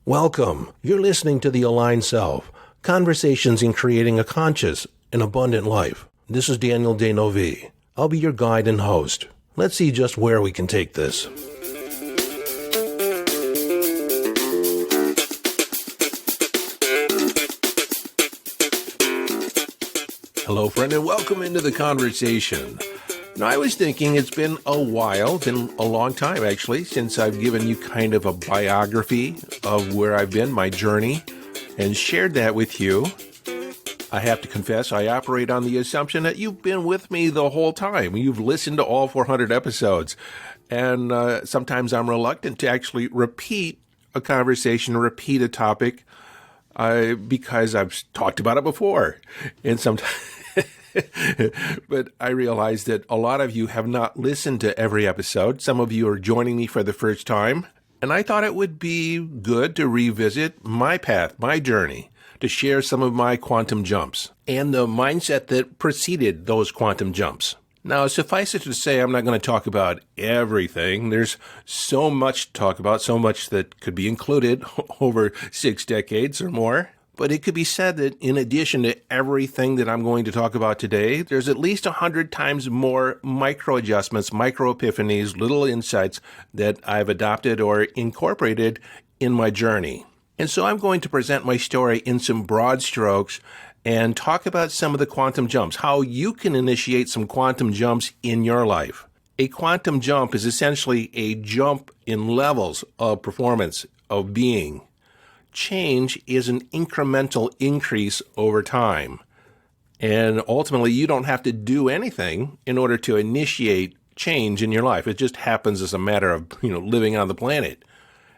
Welcome. You're listening to The Aligned Self, Conversations in Creating a Conscious and Abundant Life. This is Daniel Denovi. I'll be your guide and host. Let's see just where we can take this. Hello, friend, and welcome into the conversation. Now, I was thinking it's been a while, been a long time actually, since I've given you kind of a biography of where I've been, my journey, and shared that with you. I have to confess, I operate on the assumption that you've been with me the whole time. You've listened to all 400 episodes, and sometimes I'm reluctant to actually repeat a conversation, repeat a topic, because I've talked about it before, and sometimes... But I realize that a lot of you have not listened to every episode. Some of you are joining me for the first time. And I thought it would be good to revisit my path, my journey, to share some of my quantum jumps and the mindset that preceded those quantum jumps. Now, suffice it to say, I'm not going to talk about everything. There's so much to talk about, so much that could be included over 6 decades or more. But it could be said that in addition to everything that I'm going to talk about today, there's at least 100 times more micro adjustments, micro epiphanies, little insights that I've adopted or incorporated in my journey. And so I'm going to present my story in some broad strokes and talk about some of the quantum jumps, how you can initiate some quantum jumps in your life. A quantum jump is essentially a jump in levels of performance, of being. Change is an incremental increase over time. And ultimately, you don't have to do anything in order to initiate change in your life. It just happens as a matter of, living on the planet.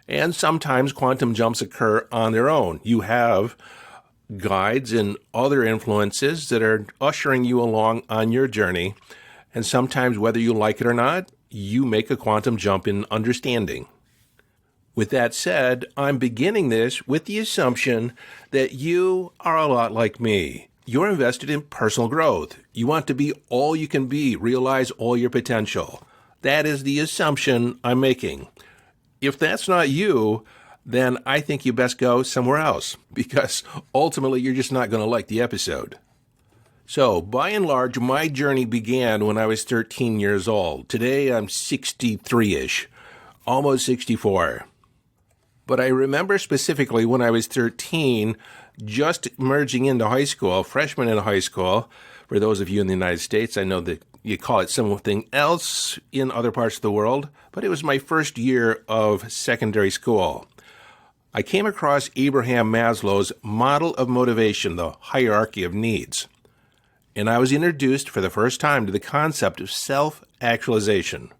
And sometimes quantum jumps occur on their own. You have guides and other influences that are ushering you along on your journey. And sometimes, whether you like it or not, you make a quantum jump in understanding. With that said, I'm beginning this with the assumption that you are a lot like me. You're invested in personal growth. You want to be all you can be, realize all your potential. That is the assumption I'm making. If that's not you, then I think you best go somewhere else, because ultimately you're just not going to like the episode. So, by and large, my journey began when I was 13 years old. Today, I'm 63-ish, almost 64. But I remember specifically when I was 13, just merging into high school, freshman in high school. For those of you in the United States, I know that you call it something else in other parts of the world, but it was my first year of secondary school. I came across Abraham Maslow's model of motivation, the hierarchy of needs. And I was introduced for the first time to the concept of self-actualization,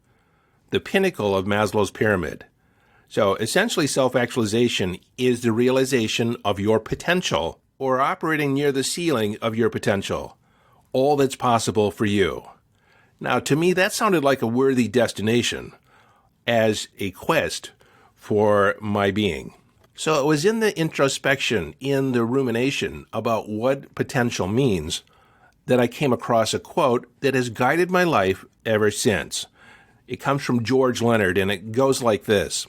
the pinnacle of Maslow's pyramid. So essentially, self-actualization is the realization of your potential or operating near the ceiling of your potential, all that's possible for you. Now, to me, that sounded like a worthy destination as a quest for my being. So it was in the introspection, in the rumination about what potential means, that I came across a quote that has guided my life ever since. It comes from George Leonard, and it goes like this.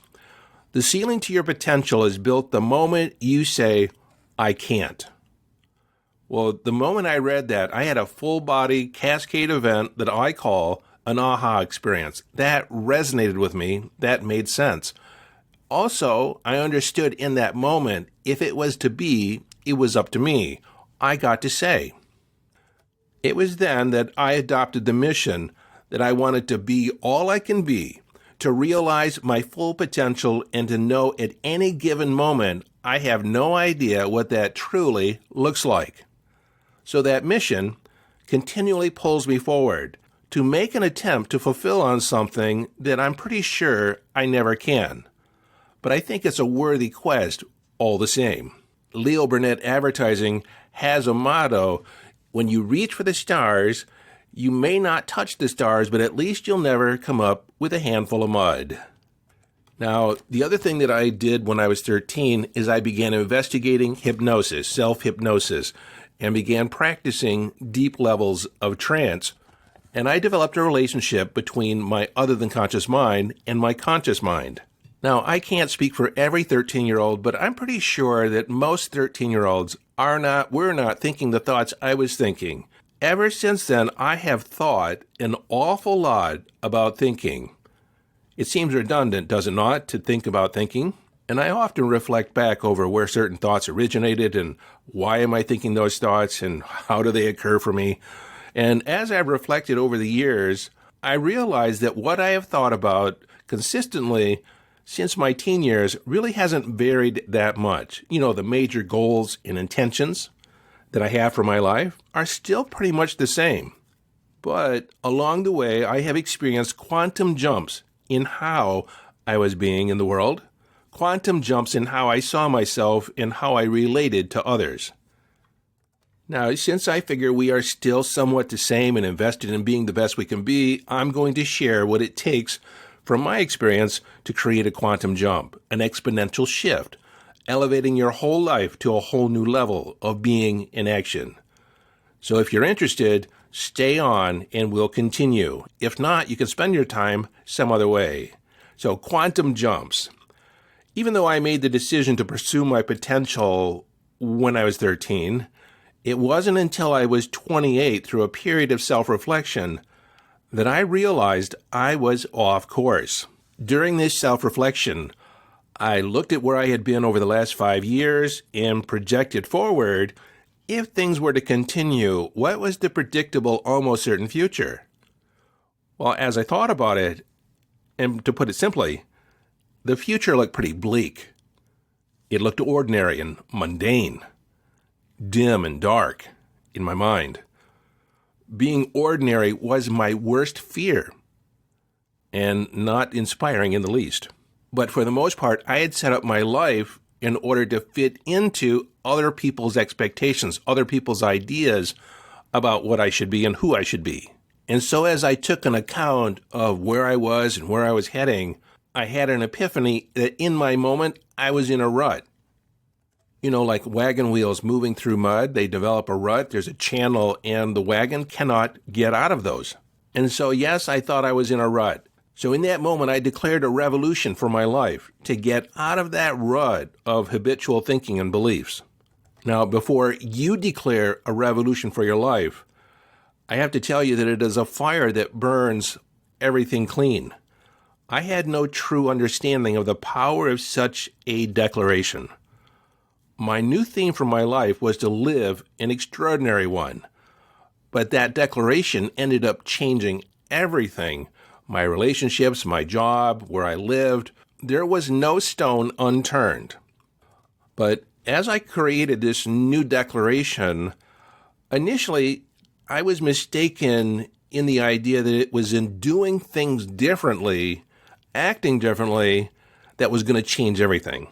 The ceiling to your potential is built the moment you say, I can't. Well, the moment I read that, I had a full-body cascade event that I call an aha experience. That resonated with me. That made sense. Also, I understood in that moment, if it was to be, it was up to me. I got to say. It was then that I adopted the mission that I wanted to be all I can be, to realize my full potential and to know at any given moment I have no idea what that truly looks like. So that mission continually pulls me forward to make an attempt to fulfill on something that I'm pretty sure I never can. But I think it's a worthy quest all the same. Leo Burnett Advertising has a motto, when you reach for the stars, you may not touch the stars, but at least you'll never come up with a handful of mud. Now, the other thing that I did when I was 13 is I began investigating hypnosis, self-hypnosis, and began practicing deep levels of trance. And I developed a relationship between my other-than-conscious mind and my conscious mind. Now, I can't speak for every 13-year-old, but I'm pretty sure that most 13-year-olds were not thinking the thoughts I was thinking. Ever since then, I have thought an awful lot about thinking. It seems redundant, does it not, to think about thinking? And I often reflect back over where certain thoughts originated and why am I thinking those thoughts and how do they occur for me. And as I've reflected over the years, I realize that what I have thought about consistently since my teen years really hasn't varied that much. The major goals and intentions that I have for my life are still pretty much the same. But along the way, I have experienced quantum jumps in how I was being in the world, quantum jumps in how I saw myself and how I related to others. Now, since I figure we are still somewhat the same and invested in being the best we can be, I'm going to share what it takes from my experience to create a quantum jump, an exponential shift, elevating your whole life to a whole new level of being in action. So if you're interested, stay on and we'll continue. If not, you can spend your time some other way. So quantum jumps. Even though I made the decision to pursue my potential when I was 13, it wasn't until I was 28 through a period of self-reflection that I realized I was off course. During this self-reflection, I looked at where I had been over the last 5 years and projected forward. If things were to continue, what was the predictable, almost certain future? Well, as I thought about it, and to put it simply, the future looked pretty bleak. It looked ordinary and mundane, dim and dark in my mind. Being ordinary was my worst fear, and not inspiring in the least. But for the most part, I had set up my life in order to fit into other people's expectations, other people's ideas about what I should be and who I should be. And so as I took an account of where I was and where I was heading, I had an epiphany that in my moment, I was in a rut. Like wagon wheels moving through mud, they develop a rut, there's a channel, and the wagon cannot get out of those. And so, yes, I thought I was in a rut. So in that moment, I declared a revolution for my life to get out of that rut of habitual thinking and beliefs. Now, before you declare a revolution for your life, I have to tell you that it is a fire that burns everything clean. I had no true understanding of the power of such a declaration. My new theme for my life was to live an extraordinary one. But that declaration ended up changing everything. My relationships, my job, where I lived. There was no stone unturned. But as I created this new declaration, initially I was mistaken in the idea that it was in doing things differently, acting differently, that was going to change everything.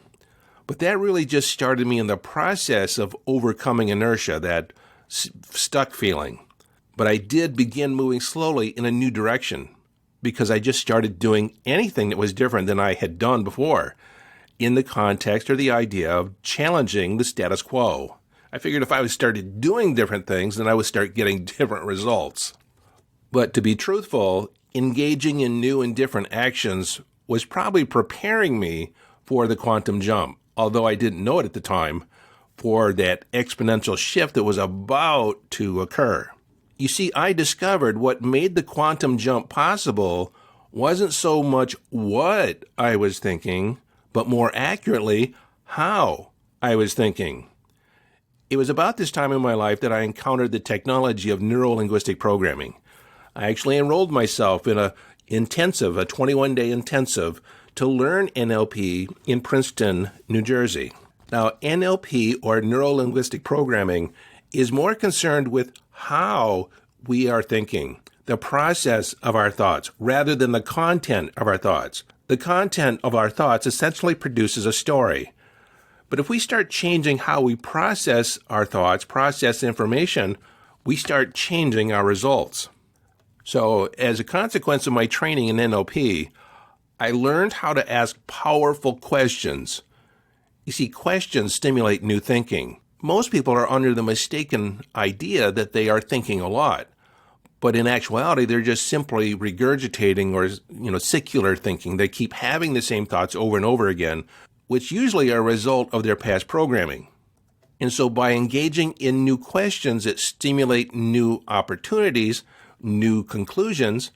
But that really just started me in the process of overcoming inertia, that stuck feeling. But I did begin moving slowly in a new direction because I just started doing anything that was different than I had done before in the context or the idea of challenging the status quo. I figured if I started doing different things, then I would start getting different results. But to be truthful, engaging in new and different actions was probably preparing me for the quantum jump, although I didn't know it at the time, for that exponential shift that was about to occur. You see, I discovered what made the quantum jump possible wasn't so much what I was thinking, but more accurately, how I was thinking. It was about this time in my life that I encountered the technology of neuro-linguistic programming. I actually enrolled myself in a 21-day intensive to learn NLP in Princeton, New Jersey. Now, NLP, or neuro-linguistic programming, is more concerned with how we are thinking, the process of our thoughts, rather than the content of our thoughts. The content of our thoughts essentially produces a story. But if we start changing how we process our thoughts, process information, we start changing our results. So as a consequence of my training in NLP, I learned how to ask powerful questions. You see, questions stimulate new thinking. Most people are under the mistaken idea that they are thinking a lot. But in actuality, they're just simply regurgitating or, secular thinking. They keep having the same thoughts over and over again, which usually are a result of their past programming. And so by engaging in new questions that stimulate new opportunities, new conclusions,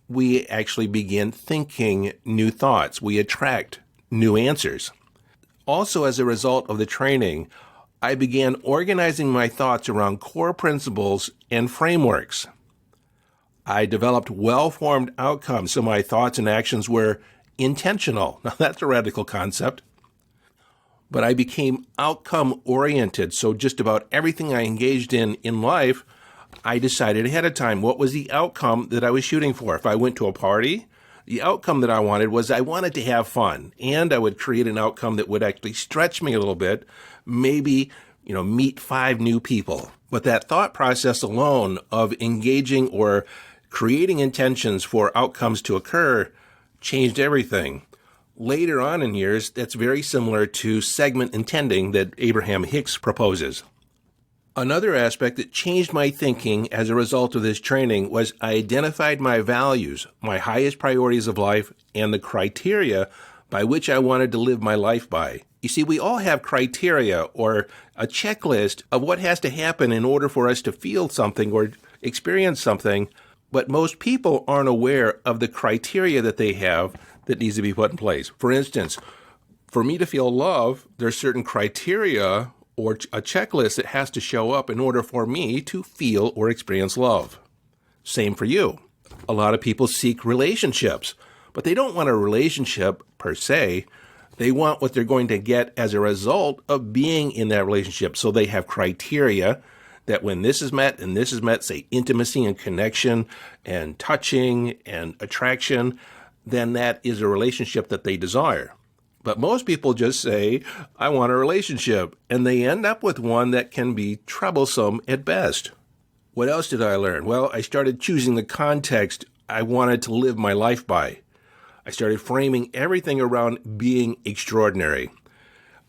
we actually begin thinking new thoughts. We attract new answers. Also, as a result of the training, I began organizing my thoughts around core principles and frameworks. I developed well-formed outcomes, so my thoughts and actions were intentional. Now, that's a radical concept. But I became outcome-oriented, so just about everything I engaged in life, I decided ahead of time what was the outcome that I was shooting for. If I went to a party, the outcome that I wanted was I wanted to have fun, and I would create an outcome that would actually stretch me a little bit, maybe, meet 5 new people. But that thought process alone of engaging or creating intentions for outcomes to occur changed everything. Later on in years, that's very similar to segment intending that Abraham Hicks proposes. Another aspect that changed my thinking as a result of this training was I identified my values, my highest priorities of life, and the criteria by which I wanted to live my life by. You see, we all have criteria or a checklist of what has to happen in order for us to feel something or experience something, but most people aren't aware of the criteria that they have that needs to be put in place. For instance, for me to feel love, there's certain criteria or a checklist that has to show up in order for me to feel or experience love. Same for you. A lot of people seek relationships, but they don't want a relationship per se. They want what they're going to get as a result of being in that relationship. So they have criteria that when this is met and this is met, say intimacy and connection and touching and attraction, then that is a relationship that they desire. But most people just say, I want a relationship, and they end up with one that can be troublesome at best. What else did I learn? Well, I started choosing the context I wanted to live my life by. I started framing everything around being extraordinary.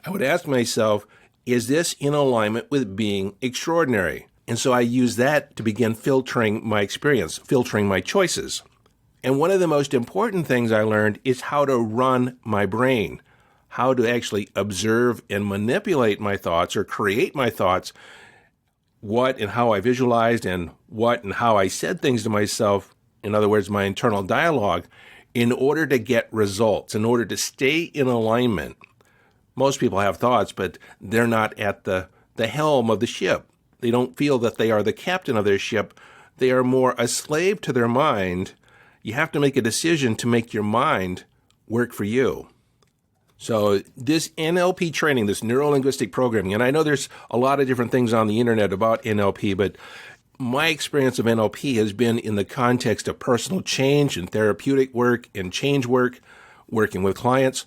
I would ask myself, is this in alignment with being extraordinary? And so I used that to begin filtering my experience, filtering my choices. And one of the most important things I learned is how to run my brain, how to actually observe and manipulate my thoughts or create my thoughts, what and how I visualized and what and how I said things to myself, in other words, my internal dialogue, in order to get results, in order to stay in alignment. Most people have thoughts, but they're not at the helm of the ship. They don't feel that they are the captain of their ship. They are more a slave to their mind. You have to make a decision to make your mind work for you. So this NLP training, this neuro-linguistic programming, and I know there's a lot of different things on the internet about NLP, but my experience of NLP has been in the context of personal change and therapeutic work and change work, working with clients.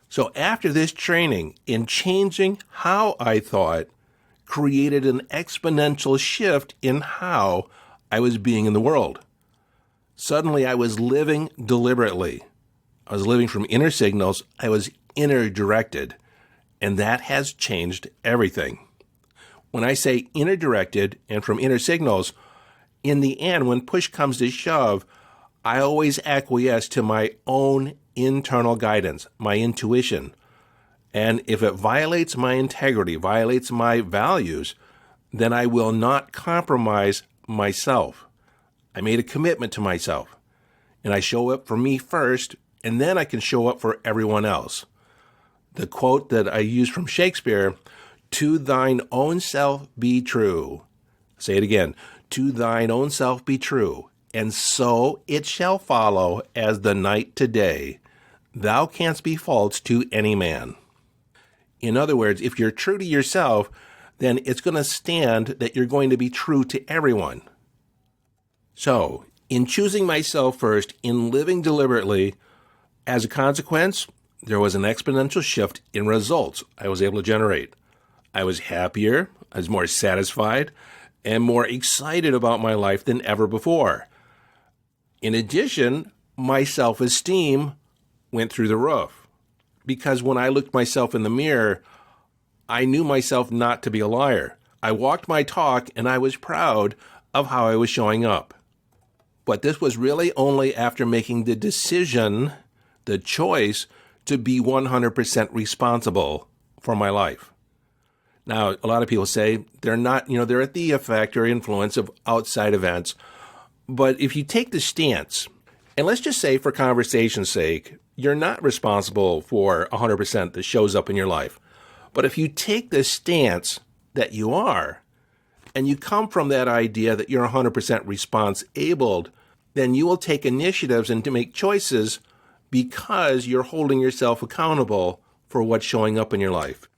So after this training, in changing how I thought, created an exponential shift in how I was being in the world. Suddenly, I was living deliberately. I was living from inner signals. I was inner directed, and that has changed everything. When I say inner directed and from inner signals, in the end, when push comes to shove, I always acquiesce to my own internal guidance, my intuition. And if it violates my integrity, violates my values, then I will not compromise myself. I made a commitment to myself, and I show up for me first, and then I can show up for everyone else. The quote that I use from Shakespeare, "To thine own self be true." Say it again, "To thine own self be true, and so it shall follow as the night to day. Thou canst be false to any man." In other words, if you're true to yourself, then it's going to stand that you're going to be true to everyone. So, in choosing myself first, in living deliberately, as a consequence, there was an exponential shift in results I was able to generate. I was happier, I was more satisfied, and more excited about my life than ever before. In addition, my self-esteem went through the roof. Because when I looked myself in the mirror, I knew myself not to be a liar. I walked my talk, and I was proud of how I was showing up. But this was really only after making the decision, the choice, to be 100% responsible for my life. Now, a lot of people say they're not, they're at the effect or influence of outside events. But if you take the stance, and let's just say for conversation's sake, you're not responsible for 100% that shows up in your life. But if you take the stance that you are, and you come from that idea that you're 100% response-abled, then you will take initiatives and to make choices because you're holding yourself accountable for what's showing up in your life.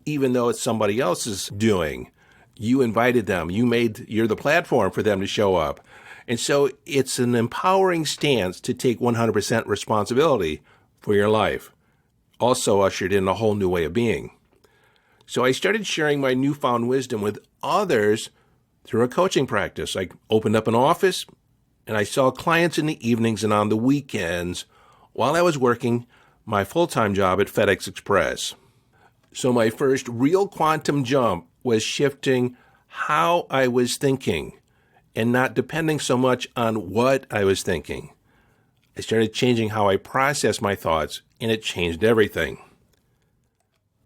Even though it's somebody else's doing, you invited them, you're the platform for them to show up. And so it's an empowering stance to take 100% responsibility for your life. Also ushered in a whole new way of being. So I started sharing my newfound wisdom with others through a coaching practice. I opened up an office and I saw clients in the evenings and on the weekends while I was working my full-time job at FedEx Express. So my first real quantum jump was shifting how I was thinking and not depending so much on what I was thinking. I started changing how I process my thoughts, and it changed everything.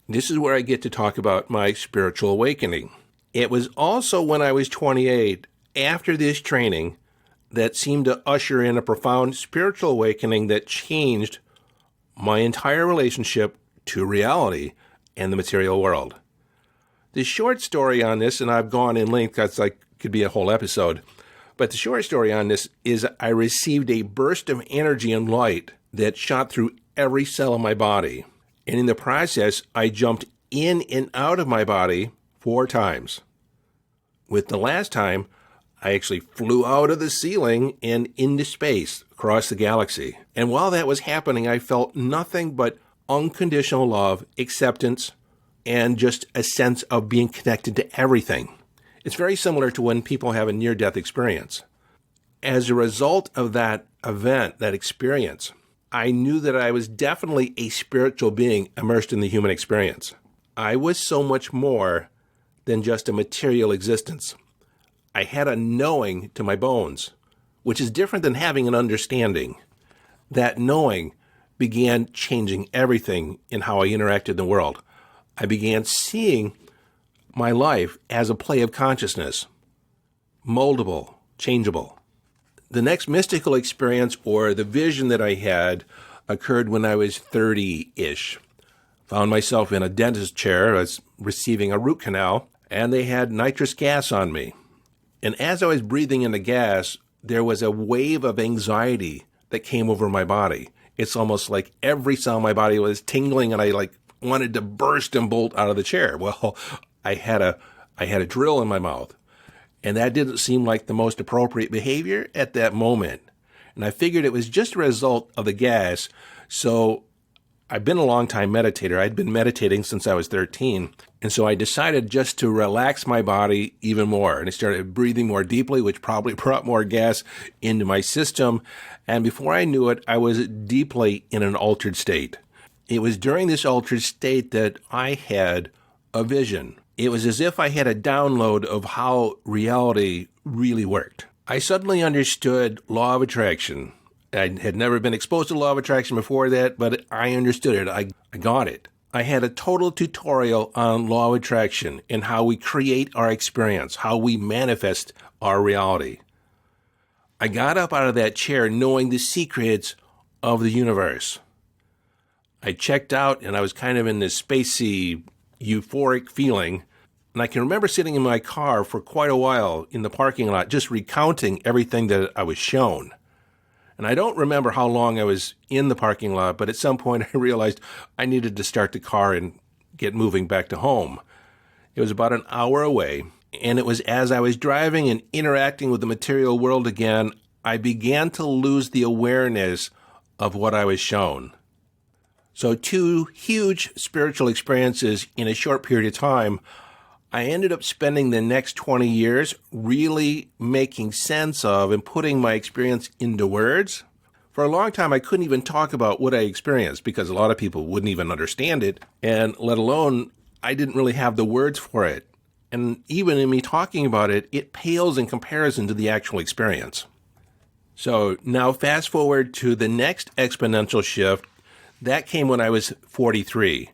This is where I get to talk about my spiritual awakening. It was also when I was 28, after this training, that seemed to usher in a profound spiritual awakening that changed my entire relationship to reality and the material world. The short story on this, and I've gone in length, that's could be a whole episode, but the short story on this is I received a burst of energy and light that shot through every cell of my body. And in the process, I jumped in and out of my body 4 times. With the last time, I actually flew out of the ceiling and into space across the galaxy. And while that was happening, I felt nothing but unconditional love, acceptance, and just a sense of being connected to everything. It's very similar to when people have a near-death experience. As a result of that event, that experience, I knew that I was definitely a spiritual being immersed in the human experience. I was so much more than just a material existence. I had a knowing to my bones, which is different than having an understanding. That knowing began changing everything in how I interacted in the world. I began seeing my life as a play of consciousness, moldable, changeable. The next mystical experience or the vision that I had occurred when I was 30-ish. Found myself in a dentist chair. I was receiving a root canal, and they had nitrous gas on me. And as I was breathing in the gas, there was a wave of anxiety that came over my body. It's almost like every cell in my body was tingling, and I wanted to burst and bolt out of the chair. Well, I had a drill in my mouth, and that didn't seem like the most appropriate behavior at that moment. And I figured it was just a result of the gas. So I've been a long time meditator. I'd been meditating since I was 13. And so I decided just to relax my body even more. And I started breathing more deeply, which probably brought more gas into my system. And before I knew it, I was deeply in an altered state. It was during this altered state that I had a vision. It was as if I had a download of how reality really worked. I suddenly understood law of attraction. I had never been exposed to law of attraction before that, but I understood it. I got it. I had a total tutorial on law of attraction and how we create our experience, how we manifest our reality. I got up out of that chair knowing the secrets of the universe. I checked out and I was kind of in this spacey, euphoric feeling. And I can remember sitting in my car for quite a while in the parking lot, just recounting everything that I was shown. And I don't remember how long I was in the parking lot, but at some point I realized I needed to start the car and get moving back to home. It was about an hour away, and it was as I was driving and interacting with the material world again, I began to lose the awareness of what I was shown. So 2 huge spiritual experiences in a short period of time. I ended up spending the next 20 years really making sense of and putting my experience into words. For a long time, I couldn't even talk about what I experienced because a lot of people wouldn't even understand it, and let alone I didn't really have the words for it. And even in me talking about it, it pales in comparison to the actual experience. So now fast forward to the next exponential shift. That came when I was 43.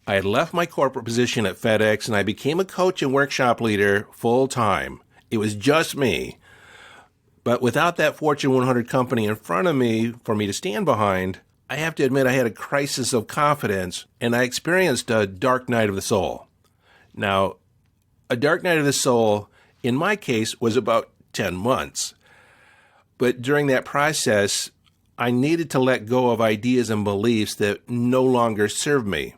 I had left my corporate position at FedEx and I became a coach and workshop leader full time. It was just me. But without that Fortune 100 company in front of me for me to stand behind, I have to admit I had a crisis of confidence and I experienced a dark night of the soul. Now, a dark night of the soul, in my case, was about 10 months. But during that process, I needed to let go of ideas and beliefs that no longer served me.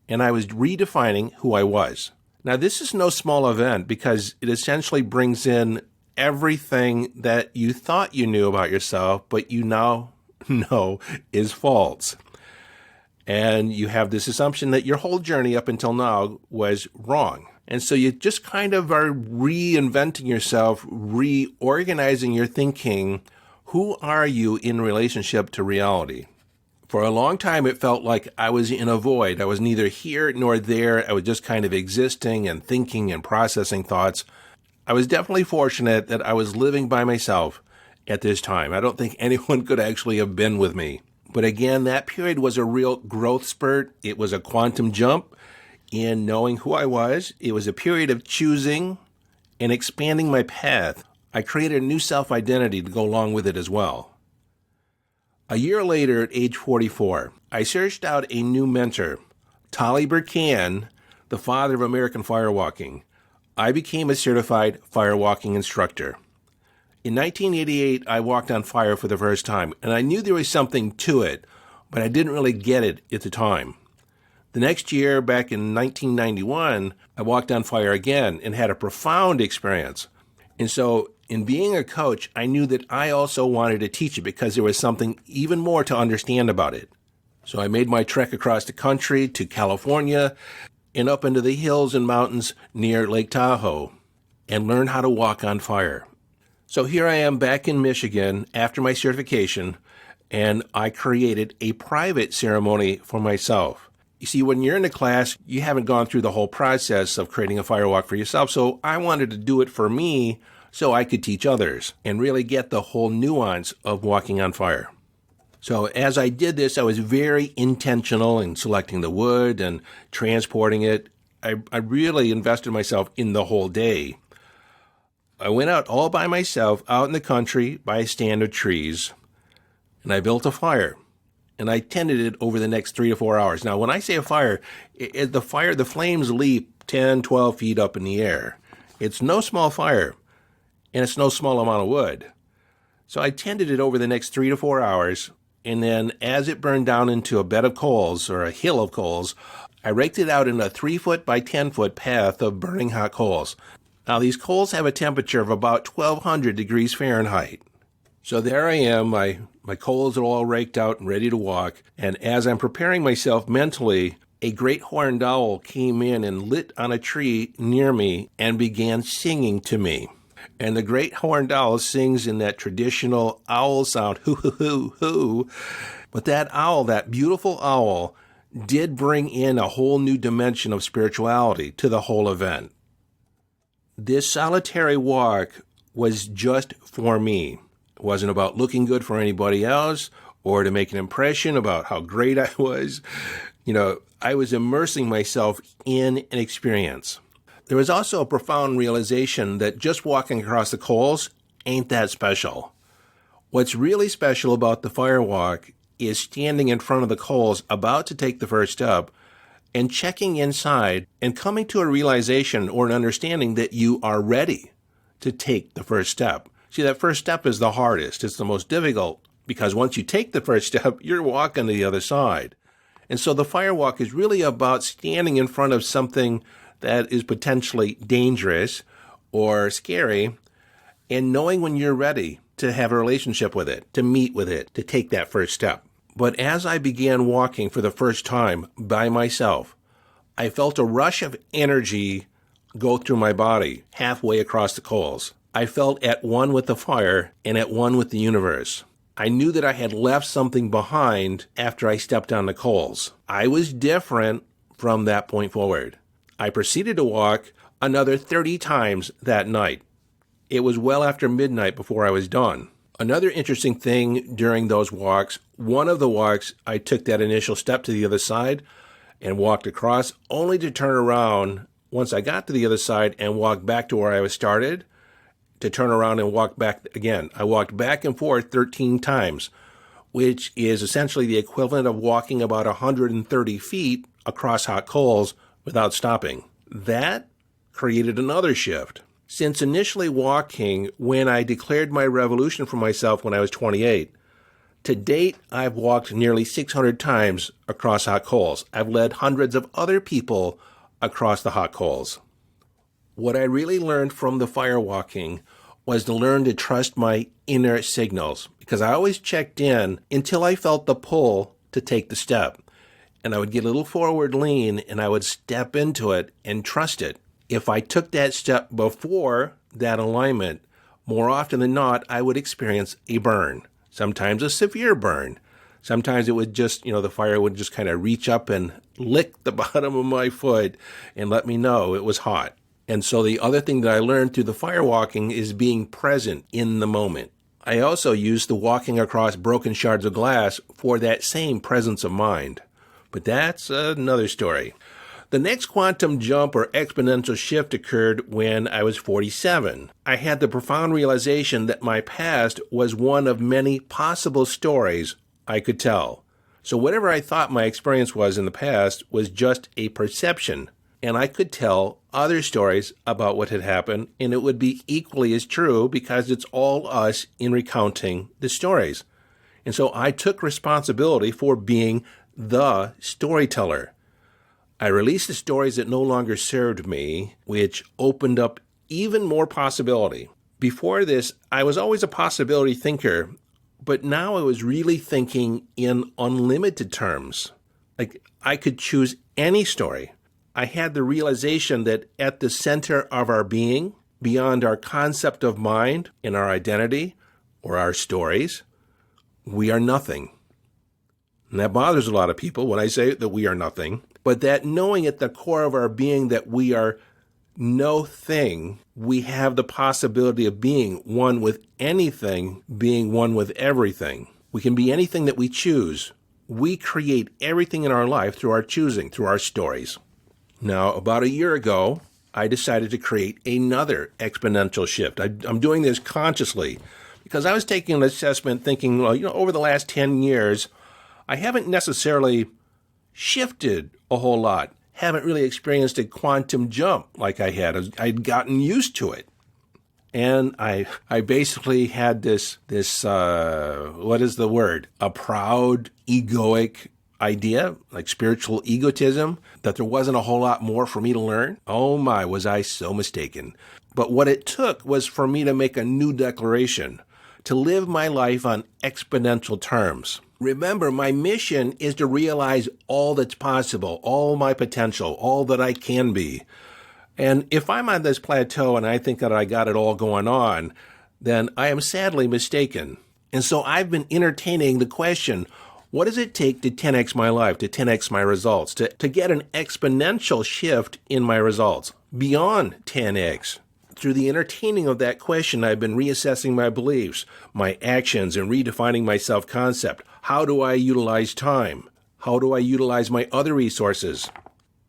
And I was redefining who I was. Now, this is no small event because it essentially brings in everything that you thought you knew about yourself, but you now know is false. And you have this assumption that your whole journey up until now was wrong. And so you just kind of are reinventing yourself, reorganizing your thinking. Who are you in relationship to reality? For a long time, it felt like I was in a void. I was neither here nor there. I was just kind of existing and thinking and processing thoughts. I was definitely fortunate that I was living by myself at this time. I don't think anyone could actually have been with me. But again, that period was a real growth spurt. It was a quantum jump in knowing who I was. It was a period of choosing and expanding my path. I created a new self-identity to go along with it as well. A year later, at age 44, I searched out a new mentor, Tolly Burkan, the father of American firewalking. I became a certified firewalking instructor. In 1988, I walked on fire for the first time, and I knew there was something to it, but I didn't really get it at the time. The next year, back in 1991, I walked on fire again and had a profound experience. And so, in being a coach, I knew that I also wanted to teach it because there was something even more to understand about it. So I made my trek across the country to California and up into the hills and mountains near Lake Tahoe and learned how to walk on fire. So here I am back in Michigan after my certification, and I created a private ceremony for myself. You see, when you're in a class, you haven't gone through the whole process of creating a firewalk for yourself, so I wanted to do it for me so I could teach others and really get the whole nuance of walking on fire. So as I did this, I was very intentional in selecting the wood and transporting it. I really invested myself in the whole day. I went out all by myself, out in the country by a stand of trees, and I built a fire. And I tended it over the next 3 to 4 hours. Now, when I say a fire, the flames leap 10, 12 feet up in the air. It's no small fire, and it's no small amount of wood. So I tended it over the next 3 to 4 hours, and then as it burned down into a bed of coals, or a hill of coals, I raked it out in a 3-foot by 10-foot path of burning hot coals. Now, these coals have a temperature of about 1,200 degrees Fahrenheit. So there I am, my coals are all raked out and ready to walk, and as I'm preparing myself mentally, a great horned owl came in and lit on a tree near me and began singing to me. And the great horned owl sings in that traditional owl sound, hoo, hoo, hoo, hoo. But that owl, that beautiful owl, did bring in a whole new dimension of spirituality to the whole event. This solitary walk was just for me. It wasn't about looking good for anybody else or to make an impression about how great I was. I was immersing myself in an experience. There was also a profound realization that just walking across the coals ain't that special. What's really special about the firewalk is standing in front of the coals about to take the first step and checking inside and coming to a realization or an understanding that you are ready to take the first step. See, that first step is the hardest. It's the most difficult because once you take the first step, you're walking to the other side. And so the firewalk is really about standing in front of something that is potentially dangerous or scary and knowing when you're ready to have a relationship with it, to meet with it, to take that first step. But as I began walking for the first time by myself, I felt a rush of energy go through my body halfway across the coals. I felt at one with the fire and at one with the universe. I knew that I had left something behind after I stepped on the coals. I was different from that point forward. I proceeded to walk another 30 times that night. It was well after midnight before I was done. Another interesting thing during those walks, one of the walks, I took that initial step to the other side and walked across, only to turn around once I got to the other side and walk back to where I was started, to turn around and walk back again. I walked back and forth 13 times, which is essentially the equivalent of walking about 130 feet across hot coals without stopping. That created another shift. Since initially walking when I declared my revolution for myself when I was 28, to date, I've walked nearly 600 times across hot coals. I've led hundreds of other people across the hot coals. What I really learned from the fire walking was to learn to trust my inner signals, because I always checked in until I felt the pull to take the step. And I would get a little forward lean and I would step into it and trust it. If I took that step before that alignment, more often than not, I would experience a burn. Sometimes a severe burn. Sometimes it would just, the fire would just kind of reach up and lick the bottom of my foot and let me know it was hot. And so the other thing that I learned through the fire walking is being present in the moment. I also used the walking across broken shards of glass for that same presence of mind. But that's another story. The next quantum jump or exponential shift occurred when I was 47. I had the profound realization that my past was one of many possible stories I could tell. So whatever I thought my experience was in the past was just a perception, and I could tell other stories about what had happened, and it would be equally as true because it's all us in recounting the stories. And so I took responsibility for being the storyteller. I released the stories that no longer served me, which opened up even more possibility. Before this, I was always a possibility thinker, but now I was really thinking in unlimited terms. Like, I could choose any story. I had the realization that at the center of our being, beyond our concept of mind and our identity or our stories, we are nothing. And that bothers a lot of people when I say that we are nothing. But that knowing at the core of our being that we are no thing, we have the possibility of being one with anything, being one with everything. We can be anything that we choose. We create everything in our life through our choosing, through our stories. Now, about a year ago, I decided to create another exponential shift. I'm doing this consciously because I was taking an assessment thinking, over the last 10 years, I haven't necessarily shifted a whole lot. Haven't really experienced a quantum jump like I had. I'd gotten used to it. And I basically had this what is the word? A proud, egoic idea, like spiritual egotism, that there wasn't a whole lot more for me to learn. Oh my, was I so mistaken. But what it took was for me to make a new declaration, to live my life on exponential terms. Remember, my mission is to realize all that's possible, all my potential, all that I can be. And if I'm on this plateau and I think that I got it all going on, then I am sadly mistaken. And so I've been entertaining the question, what does it take to 10x my life, to 10x my results, to get an exponential shift in my results beyond 10x? Through the entertaining of that question, I've been reassessing my beliefs, my actions, and redefining my self-concept. How do I utilize time? How do I utilize my other resources?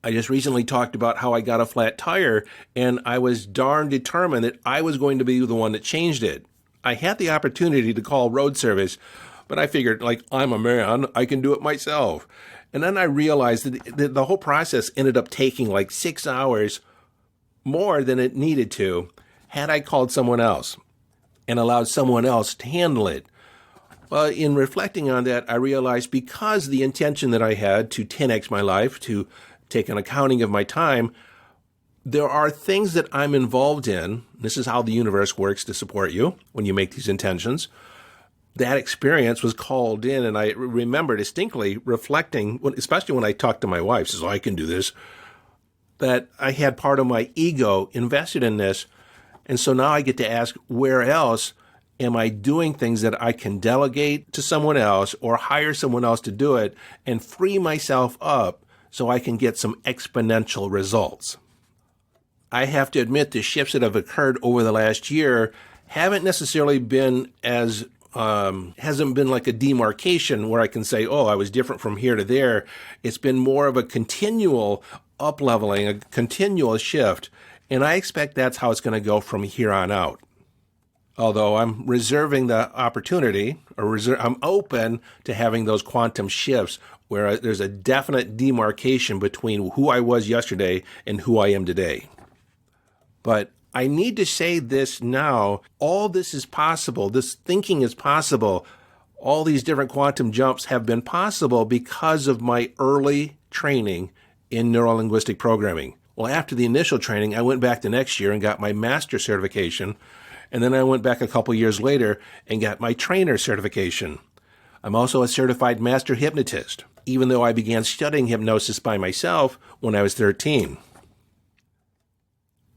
I just recently talked about how I got a flat tire, and I was darn determined that I was going to be the one that changed it. I had the opportunity to call road service, but I figured, I'm a man, I can do it myself. And then I realized that the whole process ended up taking 6 hours more than it needed to had I called someone else and allowed someone else to handle it. Well, in reflecting on that, I realized because the intention that I had to 10x my life, to take an accounting of my time, there are things that I'm involved in. This is how the universe works to support you when you make these intentions. That experience was called in, and I remember distinctly reflecting, especially when I talked to my wife, says, I can do this, that I had part of my ego invested in this. And so now I get to ask, where else am I doing things that I can delegate to someone else or hire someone else to do it and free myself up so I can get some exponential results? I have to admit the shifts that have occurred over the last year haven't necessarily been as hasn't been like a demarcation where I can say, oh, I was different from here to there. It's been more of a continual up-leveling, a continual shift. And I expect that's how it's going to go from here on out. Although I'm reserving the opportunity, I'm open to having those quantum shifts where there's a definite demarcation between who I was yesterday and who I am today. But I need to say this now. All this is possible. This thinking is possible. All these different quantum jumps have been possible because of my early training in neuro-linguistic programming. Well, after the initial training, I went back the next year and got my master certification. And then I went back a couple years later and got my trainer certification. I'm also a certified master hypnotist, even though I began studying hypnosis by myself when I was 13.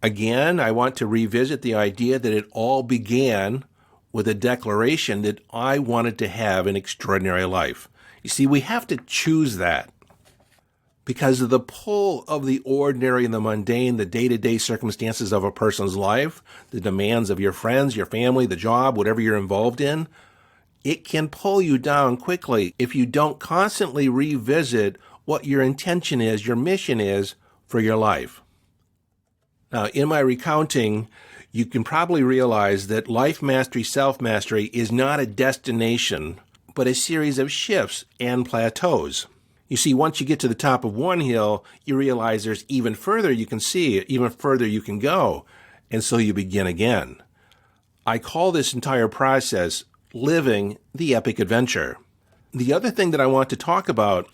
Again, I want to revisit the idea that it all began with a declaration that I wanted to have an extraordinary life. You see, we have to choose that because of the pull of the ordinary and the mundane, the day-to-day circumstances of a person's life, the demands of your friends, your family, the job, whatever you're involved in. It can pull you down quickly if you don't constantly revisit what your intention is, your mission is for your life. Now, in my recounting, you can probably realize that life mastery, self-mastery is not a destination, but a series of shifts and plateaus. You see, once you get to the top of one hill, you realize there's even further you can see, even further you can go, and so you begin again. I call this entire process living the epic adventure. The other thing that I want to talk about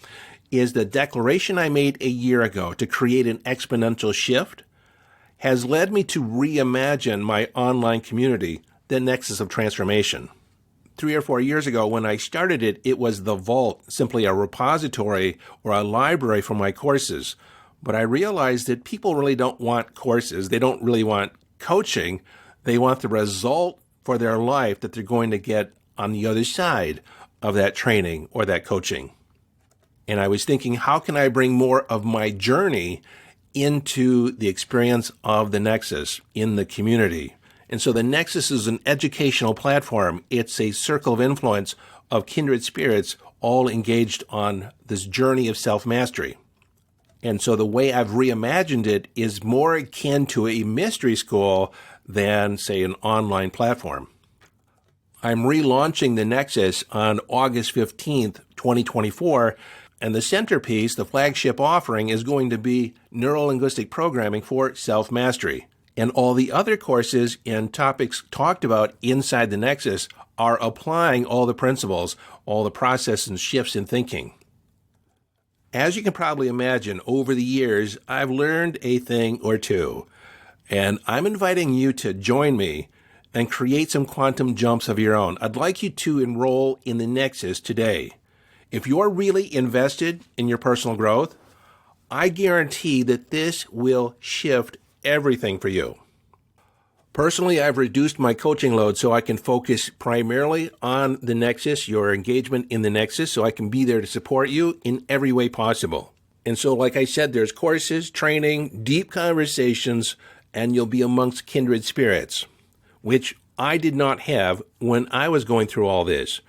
is the declaration I made a year ago to create an exponential shift has led me to reimagine my online community, the Nexus of Transformation. 3 or 4 years ago, when I started it, it was the vault, simply a repository or a library for my courses. But I realized that people really don't want courses. They don't really want coaching. They want the result for their life that they're going to get on the other side of that training or that coaching. And I was thinking, how can I bring more of my journey into the experience of the Nexus in the community? And so the Nexus is an educational platform. It's a circle of influence of kindred spirits all engaged on this journey of self-mastery. And so the way I've reimagined it is more akin to a mystery school than, say, an online platform. I'm relaunching the Nexus on August 15th, 2024, and the centerpiece, the flagship offering, is going to be neuro-linguistic programming for self-mastery. And all the other courses and topics talked about inside the Nexus are applying all the principles, all the process and shifts in thinking. As you can probably imagine, over the years, I've learned a thing or two. And I'm inviting you to join me and create some quantum jumps of your own. I'd like you to enroll in the Nexus today. If you're really invested in your personal growth, I guarantee that this will shift everything for you. Personally, I've reduced my coaching load so I can focus primarily on the Nexus, your engagement in the Nexus, so I can be there to support you in every way possible. And so, like I said, there's courses, training, deep conversations, and you'll be amongst kindred spirits, which I did not have when I was going through all this.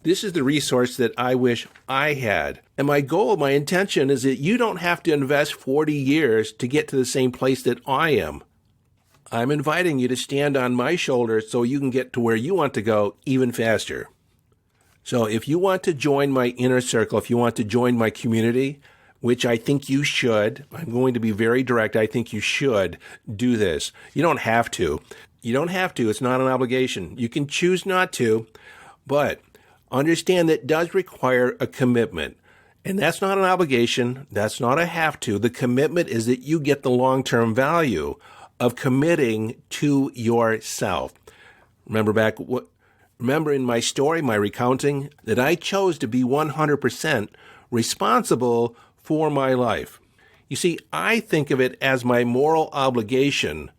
This is the resource that I wish I had. And my goal, my intention is that you don't have to invest 40 years to get to the same place that I am. I'm inviting you to stand on my shoulders so you can get to where you want to go even faster. So if you want to join my inner circle, if you want to join my community, which I think you should, I'm going to be very direct, I think you should do this. You don't have to. You don't have to. It's not an obligation. You can choose not to, but understand that it does require a commitment. And that's not an obligation. That's not a have to. The commitment is that you get the long-term value of committing to yourself. Remember in my story, my recounting, that I chose to be 100% responsible for my life. You see, I think of it as my moral obligation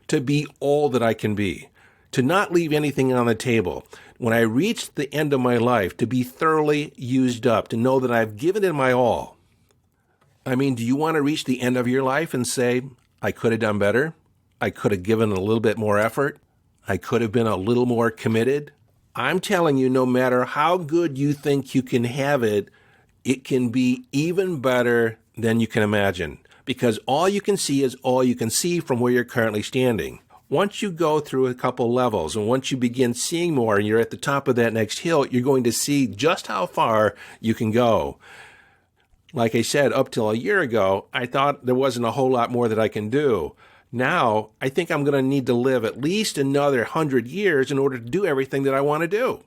to be all that I can be, to not leave anything on the table. When I reach the end of my life, to be thoroughly used up, to know that I've given it my all. I mean, do you want to reach the end of your life and say, I could have done better? I could have given a little bit more effort? I could have been a little more committed? I'm telling you, no matter how good you think you can have it, it can be even better than you can imagine, because all you can see is all you can see from where you're currently standing. Once you go through a couple levels and once you begin seeing more and you're at the top of that next hill, you're going to see just how far you can go. Like I said, up till a year ago, I thought there wasn't a whole lot more that I can do. Now, I think I'm going to need to live at least another 100 years in order to do everything that I want to do.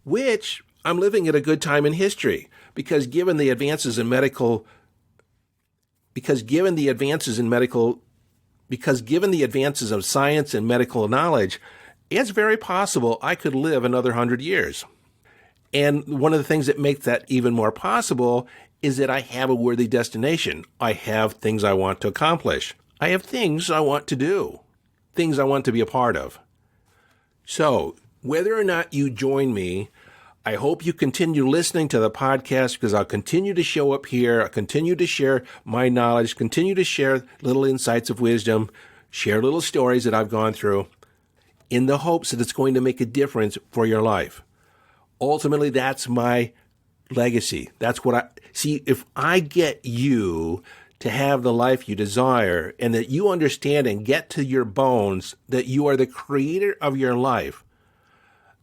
Which, I'm living at a good time in history, because given the advances in of science and medical knowledge, it's very possible I could live another 100 years. And one of the things that makes that even more possible is that I have a worthy destination. I have things I want to accomplish. I have things I want to do, things I want to be a part of. So, whether or not you join me, I hope you continue listening to the podcast, because I'll continue to show up here. I'll continue to share my knowledge, continue to share little insights of wisdom, share little stories that I've gone through, in the hopes that it's going to make a difference for your life. Ultimately, that's my legacy. That's what I see. If I get you to have the life you desire, and that you understand and get to your bones that you are the creator of your life,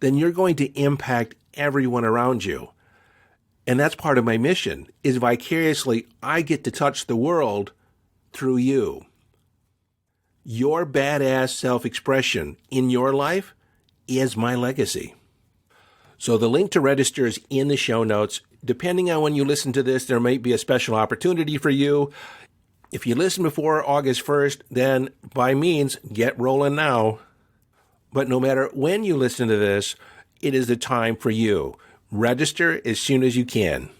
then you're going to impact everyone around you. And that's part of my mission, is vicariously I get to touch the world through you. Your badass self-expression in your life is my legacy. So the link to register is in the show notes. Depending on when you listen to this, there might be a special opportunity for you. If you listen before August 1st, then by means, get rolling now. But no matter when you listen to this, it is the time for you. Register as soon as you can.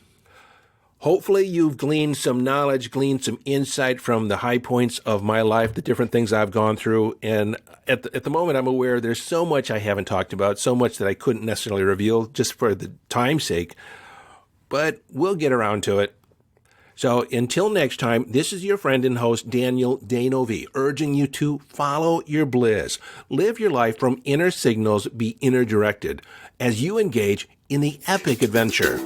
Hopefully you've gleaned some knowledge, gleaned some insight from the high points of my life, the different things I've gone through. And at the moment, I'm aware there's so much I haven't talked about, so much that I couldn't necessarily reveal just for the time's sake. But we'll get around to it. So until next time, this is your friend and host, Daniel Danovi, urging you to follow your bliss. Live your life from inner signals, be inner directed as you engage in the epic adventure.